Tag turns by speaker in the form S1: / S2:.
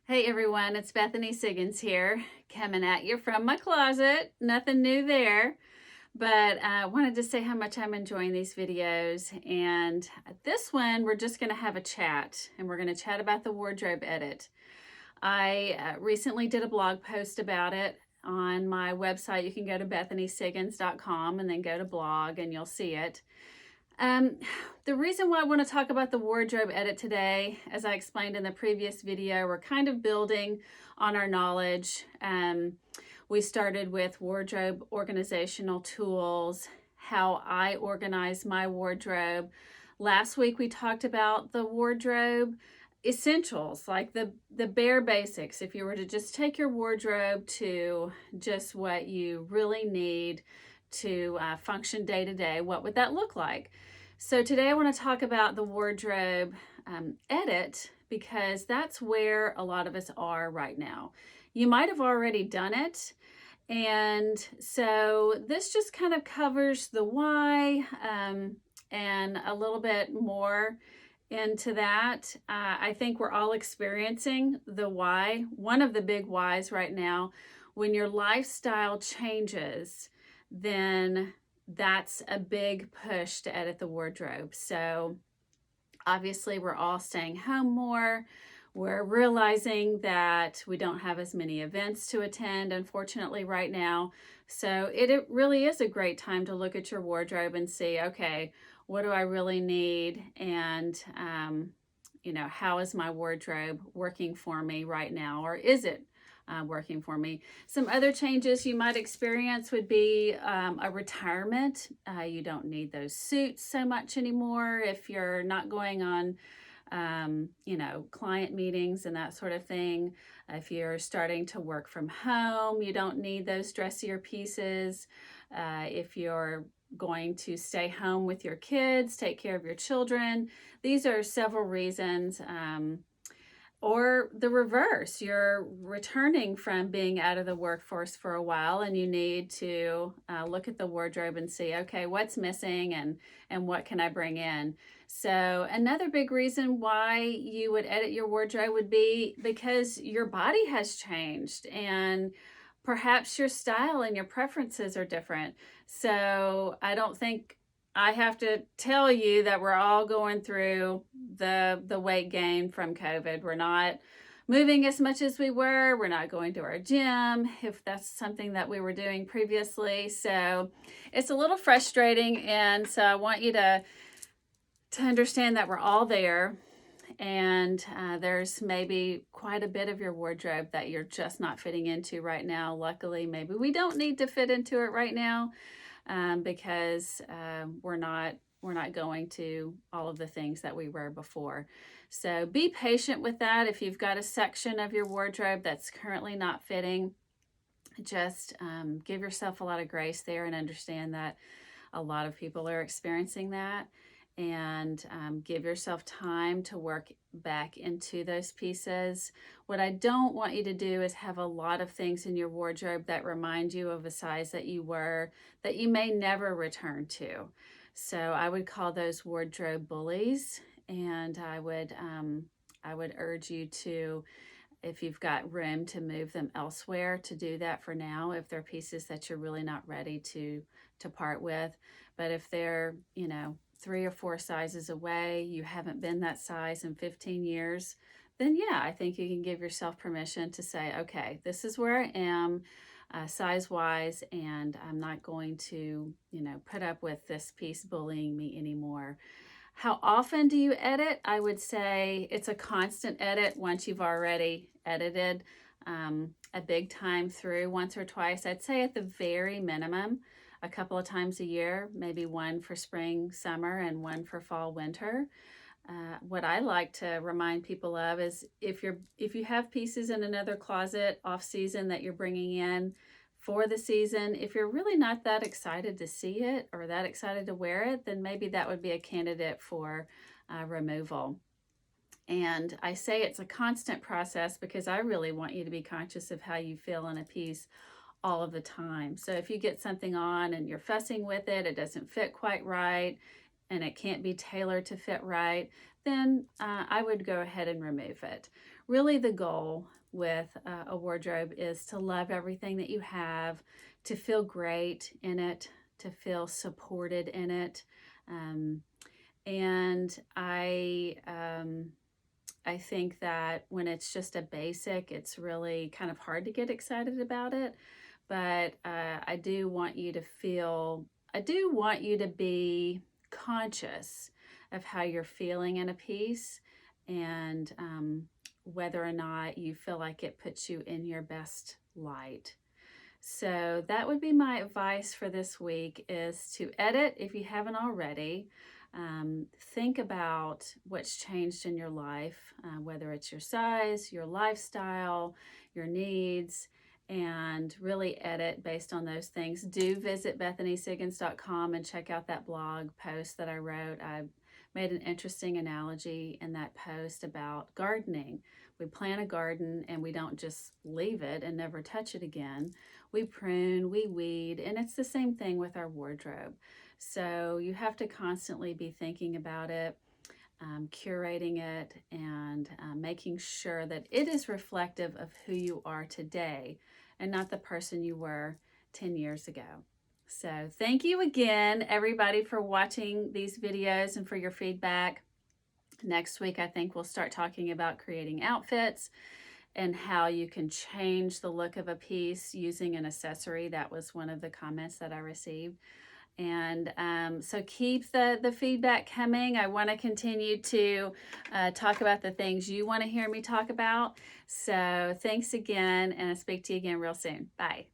S1: Hey everyone, it's Bethany Siggins here, coming at you from my closet. Nothing new there, but I wanted to say how much I'm enjoying these videos. And this one, we're just going to have a chat, and we're going to chat about the wardrobe edit. I recently did a blog post about it on my website. You can go to bethanysiggins.com and then go to blog, and you'll see it. Um, the reason why I want to talk about the wardrobe edit today, as I explained in the previous video, we're kind of building on our knowledge. We started with wardrobe organizational tools, how I organize my wardrobe. Last week we talked about the wardrobe essentials, like the bare basics. If you were to just take your wardrobe to just what you really need to function day to day, what would that look like? So today I want to talk about the wardrobe edit, because that's where a lot of us are right now. You might have already done it. And so this just kind of covers the why and a little bit more into that. I think we're all experiencing the why. One of the big whys right now, when your lifestyle changes, then that's a big push to edit the wardrobe. So obviously we're all staying home more. We're realizing that we don't have as many events to attend, unfortunately, right now. So it really is a great time to look at your wardrobe and see, okay, what do I really need? And, how is my wardrobe working for me right now? Or is it working for me? Some other changes you might experience would be a retirement. You don't need those suits so much anymore if you're not going on client meetings and that sort of thing. If you're starting to work from home, you don't need those dressier pieces. If you're going to stay home with your kids, take care of your children, these are several reasons. Or the reverse, you're returning from being out of the workforce for a while and you need to look at the wardrobe and see, okay, what's missing and what can I bring in? So another big reason why you would edit your wardrobe would be because your body has changed and perhaps your style and your preferences are different. So I don't think I have to tell you that we're all going through the weight gain from COVID. We're not moving as much as we were. We're not going to our gym, if that's something that we were doing previously. So it's a little frustrating. And so I want you to understand that we're all there. And there's maybe quite a bit of your wardrobe that you're just not fitting into right now. Luckily, maybe we don't need to fit into it right now. Because we're not going to all of the things that we were before. So be patient with that. If you've got a section of your wardrobe that's currently not fitting, just give yourself a lot of grace there and understand that a lot of people are experiencing that. And give yourself time to work back into those pieces. What I don't want you to do is have a lot of things in your wardrobe that remind you of a size that you were, that you may never return to. So I would call those wardrobe bullies, and I would urge you to, if you've got room, to move them elsewhere, to do that for now if they're pieces that you're really not ready to part with. But if they're 3 or 4 sizes away, you haven't been that size in 15 years, then yeah, I think you can give yourself permission to say, okay, this is where I am size wise, and I'm not going to put up with this piece bullying me anymore. How often do you edit? I would say it's a constant edit once you've already edited a big time through, once or twice. I'd say at the very minimum, a couple of times a year, maybe one for spring, summer, and one for fall, winter. What I like to remind people of is if you have pieces in another closet off season that you're bringing in for the season, if you're really not that excited to see it or that excited to wear it, then maybe that would be a candidate for removal. And I say it's a constant process because I really want you to be conscious of how you feel in a piece all of the time. So if you get something on and you're fussing with it, it doesn't fit quite right, and it can't be tailored to fit right, then I would go ahead and remove it. really the goal with a wardrobe is to love everything that you have, to feel great in it, to feel supported in it. Um, and I think that when it's just a basic, it's really kind of hard to get excited about it. But I do want you to feel, I do want you to be conscious of how you're feeling in a piece, and whether or not you feel like it puts you in your best light. So that would be my advice for this week, is to edit if you haven't already. Think about what's changed in your life, whether it's your size, your lifestyle, your needs, and really edit based on those things. Do visit BethanySiggins.com and check out that blog post that I wrote. I made an interesting analogy in that post about gardening. We plant a garden and we don't just leave it and never touch it again. We prune, we weed, and it's the same thing with our wardrobe. So you have to constantly be thinking about it, curating it, and making sure that it is reflective of who you are today and not the person you were 10 years ago. So thank you again, everybody, for watching these videos and for your feedback. Next week, I think we'll start talking about creating outfits and how you can change the look of a piece using an accessory. That was one of the comments that I received. And so keep the feedback coming. I want to continue to talk about the things you want to hear me talk about. So thanks again, and I'll speak to you again real soon. Bye.